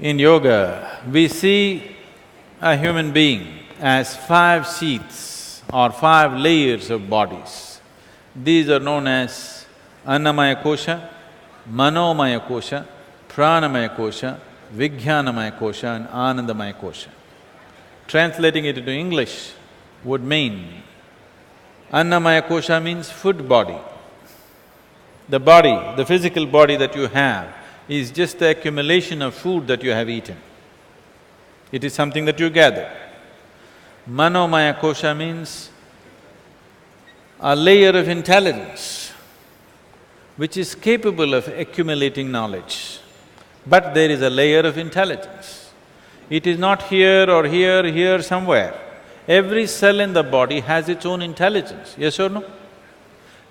In yoga, we see a human being as 5 sheaths or 5 layers of bodies. These are known as Annamaya Kosha, Manomaya Kosha, Pranamaya Kosha, Vijnanamaya Kosha and Anandamaya Kosha. Translating it into English would mean, Annamaya Kosha means food body. The body, the physical body that you have is just the accumulation of food that you have eaten. It is something that you gather. Manomaya Kosha means a layer of intelligence which is capable of accumulating knowledge. But there is a layer of intelligence. It is not here or here somewhere. Every cell in the body has its own intelligence, yes or no?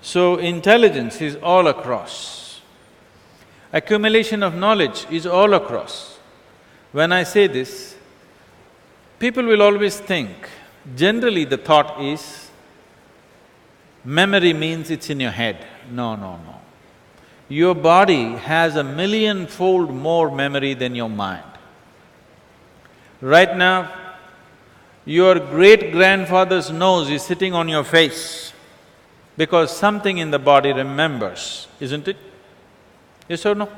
So intelligence is all across. Accumulation of knowledge is all across. When I say this, people will always think, generally the thought is, memory means it's in your head. No, no, no. Your body has 1,000,000-fold more memory than your mind. Right now, your great-grandfather's nose is sitting on your face because something in the body remembers, isn't it? Yes or no?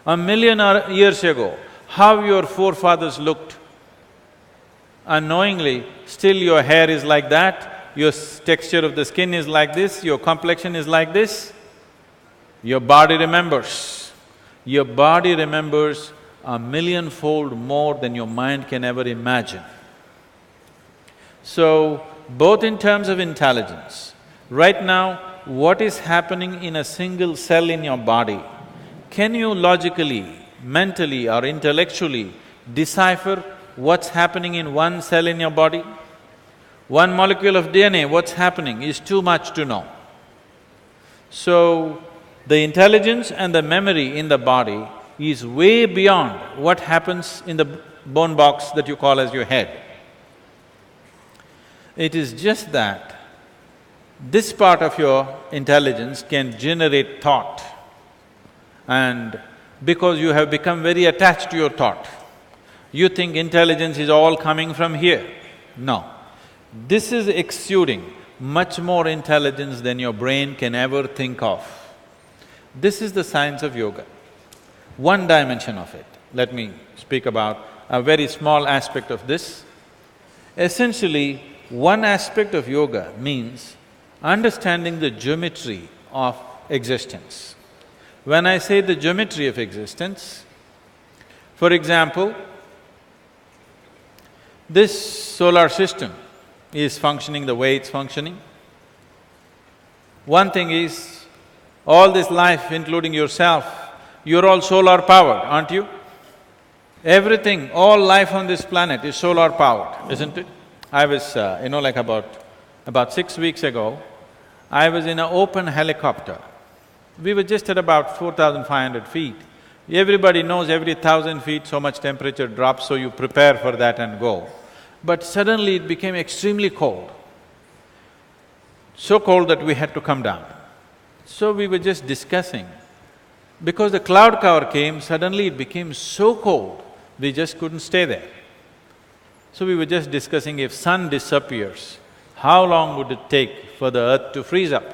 1,000,000 years ago, how your forefathers looked, unknowingly, still your hair is like that, your texture of the skin is like this, your complexion is like this, your body remembers. Your body remembers 1,000,000-fold more than your mind can ever imagine. So, both in terms of intelligence, right now, what is happening in a single cell in your body, can you logically, mentally or intellectually decipher what's happening in one cell in your body? One molecule of DNA, what's happening is too much to know. So, the intelligence and the memory in the body is way beyond what happens in the bone box that you call as your head. It is just that this part of your intelligence can generate thought, and because you have become very attached to your thought, you think intelligence is all coming from here. No. This is exuding much more intelligence than your brain can ever think of. This is the science of yoga. One dimension of it. Let me speak about a very small aspect of this. Essentially, one aspect of yoga means understanding the geometry of existence. When I say the geometry of existence, for example, this solar system is functioning the way it's functioning. One thing is, all this life, including yourself, you're all solar powered, aren't you? Everything, all life on this planet is solar powered, isn't it? I was, like about 6 weeks ago, I was in an open helicopter. We were just at about 4,500 feet. Everybody knows every 1,000 feet so much temperature drops, so you prepare for that and go. But suddenly it became extremely cold. So cold that we had to come down. So we were just discussing. Because the cloud cover came, suddenly it became so cold, we just couldn't stay there. So we were just discussing, if sun disappears, how long would it take for the earth to freeze up?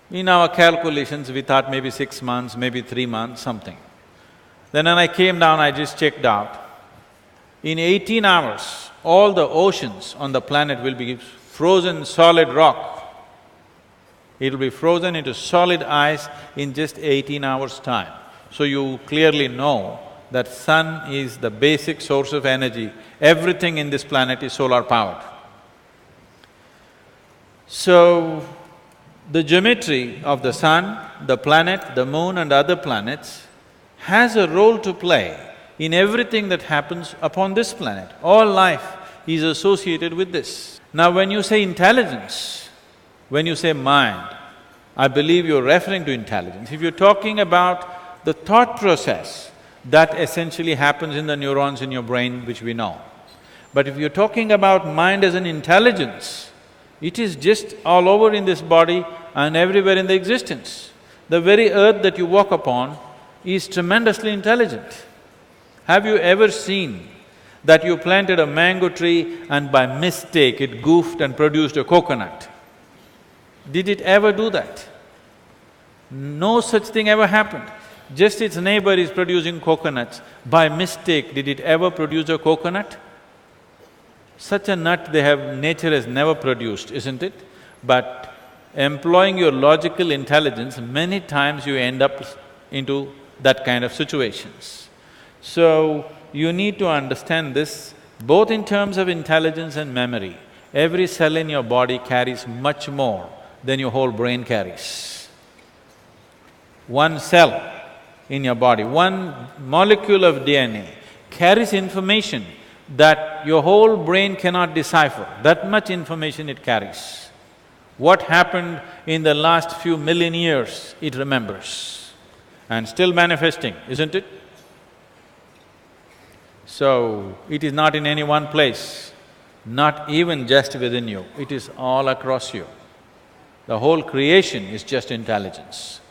In our calculations, we thought maybe 6 months, maybe 3 months, something. Then when I came down, I just checked out. In 18 hours, all the oceans on the planet will be frozen solid rock. It'll be frozen into solid ice in just 18 hours' time. So you clearly know that sun is the basic source of energy. Everything in this planet is solar powered. So, the geometry of the sun, the planet, the moon and other planets has a role to play in everything that happens upon this planet. All life is associated with this. Now when you say intelligence, when you say mind, I believe you're referring to intelligence. If you're talking about the thought process, that essentially happens in the neurons in your brain, which we know. But if you're talking about mind as an intelligence, it is just all over in this body and everywhere in the existence. The very earth that you walk upon is tremendously intelligent. Have you ever seen that you planted a mango tree and by mistake it goofed and produced a coconut? Did it ever do that? No such thing ever happened. Just its neighbor is producing coconuts. By mistake, did it ever produce a coconut? Such a nut nature has never produced, isn't it? But employing your logical intelligence, many times you end up into that kind of situations. So, you need to understand this both in terms of intelligence and memory. Every cell in your body carries much more than your whole brain carries. One cell in your body, one molecule of DNA carries information that your whole brain cannot decipher, that much information it carries. What happened in the last few million years, it remembers and still manifesting, isn't it? So, it is not in any one place, not even just within you, it is all across you. The whole creation is just intelligence.